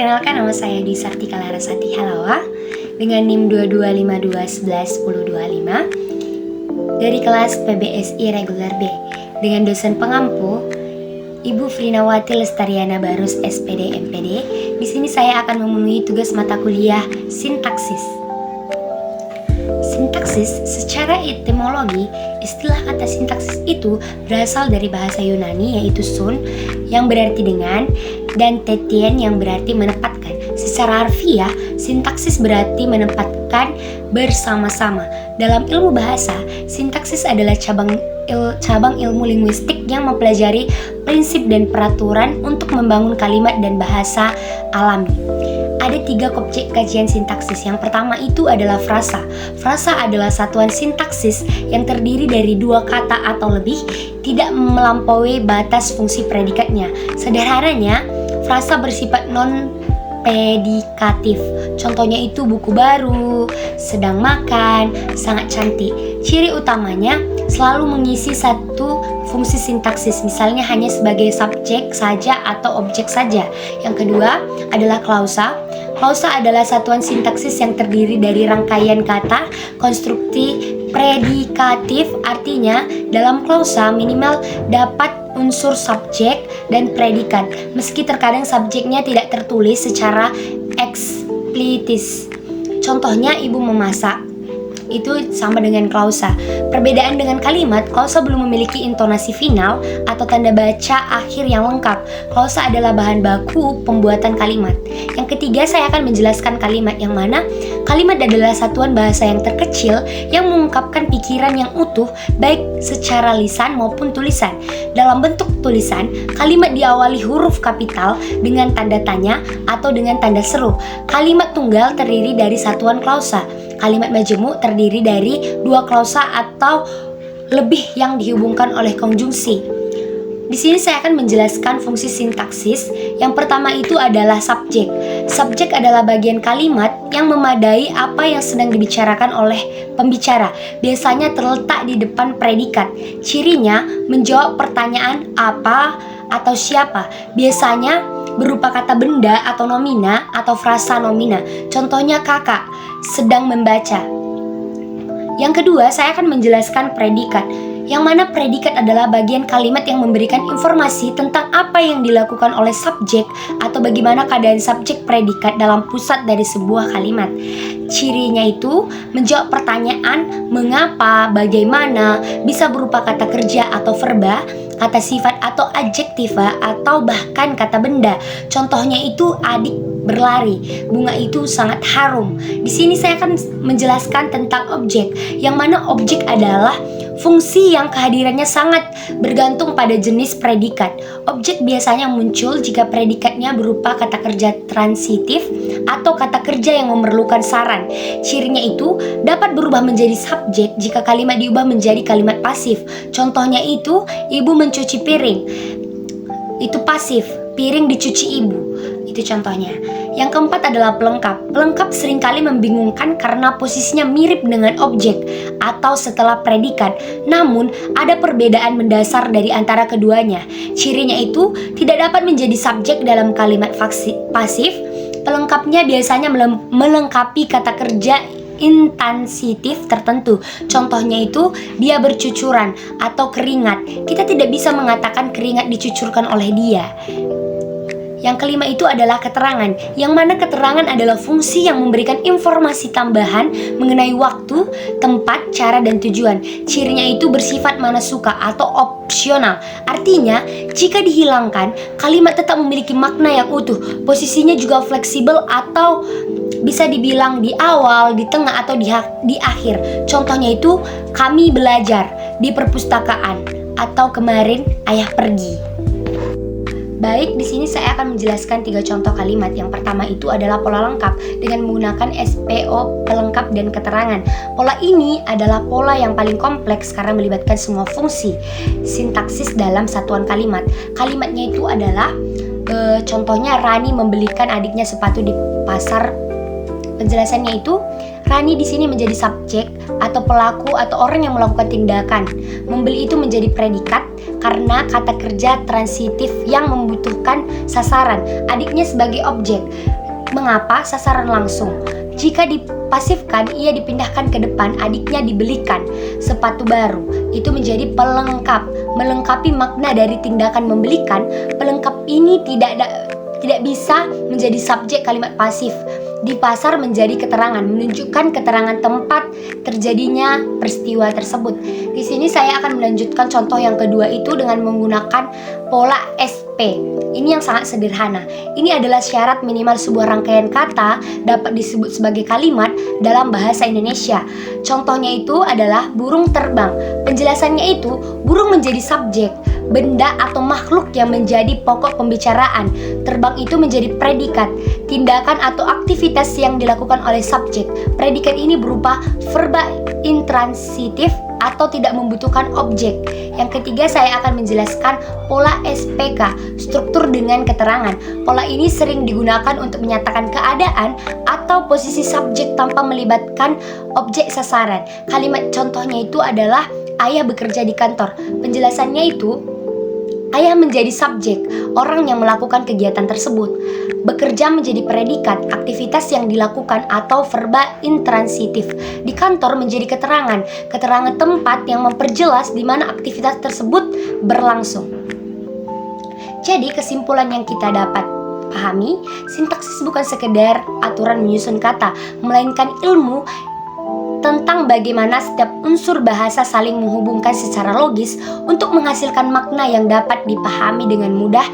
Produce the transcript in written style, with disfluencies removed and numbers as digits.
Perkenalkan, nama saya Dwi Sartika Larasati Halawa dengan NIM 2252111025 dari kelas PBSI Reguler B dengan dosen pengampu Ibu Frinawati Lestariana Barus SPD MPD. Di sini saya akan memenuhi tugas mata kuliah sintaksis. Sintaksis secara etimologi, istilah kata sintaksis itu berasal dari bahasa Yunani yaitu sun yang berarti dengan dan tetien yang berarti menempatkan. Secara harfiah, sintaksis berarti menempatkan bersama-sama. Dalam ilmu bahasa, sintaksis adalah cabang ilmu linguistik yang mempelajari prinsip dan peraturan untuk membangun kalimat dan bahasa alami. Ada 3 objek kajian sintaksis. Yang pertama itu adalah frasa. Frasa adalah satuan sintaksis yang terdiri dari 2 kata atau lebih, tidak melampaui batas fungsi predikatnya. Sederhananya, frasa bersifat non-predikatif. Contohnya itu buku baru, sedang makan, sangat cantik. Ciri utamanya selalu mengisi satu fungsi sintaksis, misalnya hanya sebagai subjek saja atau objek saja. Yang kedua adalah klausa. Klausa adalah satuan sintaksis yang terdiri dari rangkaian kata konstruktif predikatif. Artinya, dalam klausa minimal dapat unsur subjek dan predikat, meski terkadang subjeknya tidak tertulis secara eksplisit. Contohnya, ibu memasak. Itu sama dengan klausa. Perbedaan dengan kalimat, klausa belum memiliki intonasi final atau tanda baca akhir yang lengkap. Klausa adalah bahan baku pembuatan kalimat. Yang ketiga, saya akan menjelaskan kalimat, yang mana kalimat adalah satuan bahasa yang terkecil yang mengungkapkan pikiran yang utuh baik secara lisan maupun tulisan. Dalam bentuk tulisan, kalimat diawali huruf kapital dengan tanda tanya atau dengan tanda seru. Kalimat tunggal terdiri dari satuan klausa. Kalimat majemuk terdiri dari 2 klausa atau lebih yang dihubungkan oleh konjungsi. Di sini saya akan menjelaskan fungsi sintaksis. Yang pertama itu adalah subjek. Subjek adalah bagian kalimat yang memadai apa yang sedang dibicarakan oleh pembicara. Biasanya terletak di depan predikat. Cirinya menjawab pertanyaan apa atau siapa. Biasanya berupa kata benda atau nomina atau frasa nomina. Contohnya kakak sedang membaca. Yang kedua, saya akan menjelaskan predikat, yang mana predikat adalah bagian kalimat yang memberikan informasi tentang apa yang dilakukan oleh subjek atau bagaimana keadaan subjek predikat dalam pusat dari sebuah kalimat. Cirinya itu menjawab pertanyaan mengapa, bagaimana, bisa berupa kata kerja atau verba, kata sifat atau adjektiva, atau bahkan kata benda. Contohnya itu adik berlari, bunga itu sangat harum. Di sini saya akan menjelaskan tentang objek, yang mana objek adalah fungsi yang kehadirannya sangat bergantung pada jenis predikat. Objek biasanya muncul jika predikatnya berupa kata kerja transitif atau kata kerja yang memerlukan saran. Cirinya itu dapat berubah menjadi subjek jika kalimat diubah menjadi kalimat pasif. Contohnya itu, ibu mencuci piring. Itu pasif, piring dicuci ibu. Itu contohnya. Yang keempat adalah pelengkap. Pelengkap seringkali membingungkan karena posisinya mirip dengan objek atau setelah predikat. Namun, ada perbedaan mendasar dari antara keduanya. Cirinya itu tidak dapat menjadi subjek dalam kalimat pasif. Pelengkapnya biasanya melengkapi kata kerja intransitif tertentu. Contohnya itu, dia bercucuran atau keringat. Kita tidak bisa mengatakan keringat dicucurkan oleh dia. Yang kelima itu adalah keterangan, yang mana keterangan adalah fungsi yang memberikan informasi tambahan mengenai waktu, tempat, cara, dan tujuan. Cirinya itu bersifat mana suka atau opsional. Artinya, jika dihilangkan, kalimat tetap memiliki makna yang utuh. Posisinya juga fleksibel atau bisa dibilang di awal, di tengah, atau di akhir. Contohnya itu, kami belajar di perpustakaan, atau kemarin ayah pergi. Baik, di sini saya akan menjelaskan 3 contoh kalimat. Yang pertama itu adalah pola lengkap dengan menggunakan SPO, pelengkap, dan keterangan. Pola ini adalah pola yang paling kompleks karena melibatkan semua fungsi sintaksis dalam satuan kalimat. Kalimatnya itu adalah contohnya Rani membelikan adiknya sepatu di pasar. Penjelasannya itu, Rani di sini menjadi subjek atau pelaku atau orang yang melakukan tindakan. Membeli itu menjadi predikat. karena kata kerja transitif yang membutuhkan sasaran, adiknya sebagai objek. Mengapa sasaran langsung? Jika dipasifkan, ia dipindahkan ke depan, adiknya dibelikan sepatu baru. Itu menjadi pelengkap, melengkapi makna dari tindakan membelikan. Pelengkap ini tidak bisa menjadi subjek kalimat pasif. Di pasar menjadi keterangan, menunjukkan keterangan tempat terjadinya peristiwa tersebut. Di sini saya akan melanjutkan contoh yang kedua itu dengan menggunakan pola SP. Ini yang sangat sederhana. Ini adalah syarat minimal sebuah rangkaian kata dapat disebut sebagai kalimat dalam bahasa Indonesia. Contohnya itu adalah burung terbang. Penjelasannya itu, burung menjadi subjek, benda atau makhluk yang menjadi pokok pembicaraan. Terbang itu menjadi predikat, tindakan atau aktivitas yang dilakukan oleh subjek. Predikat ini berupa verba intransitif atau tidak membutuhkan objek. Yang ketiga, saya akan menjelaskan pola SPK, struktur dengan keterangan. Pola ini sering digunakan untuk menyatakan keadaan atau posisi subjek tanpa melibatkan objek sasaran. Kalimat contohnya itu adalah ayah bekerja di kantor. Penjelasannya itu, ayah menjadi subjek, orang yang melakukan kegiatan tersebut. Bekerja menjadi predikat, aktivitas yang dilakukan atau verba intransitif. Di kantor menjadi keterangan, keterangan tempat yang memperjelas di mana aktivitas tersebut berlangsung. Jadi kesimpulan yang kita dapat pahami, sintaksis bukan sekedar aturan menyusun kata, melainkan ilmu tentang bagaimana setiap unsur bahasa saling menghubungkan secara logis untuk menghasilkan makna yang dapat dipahami dengan mudah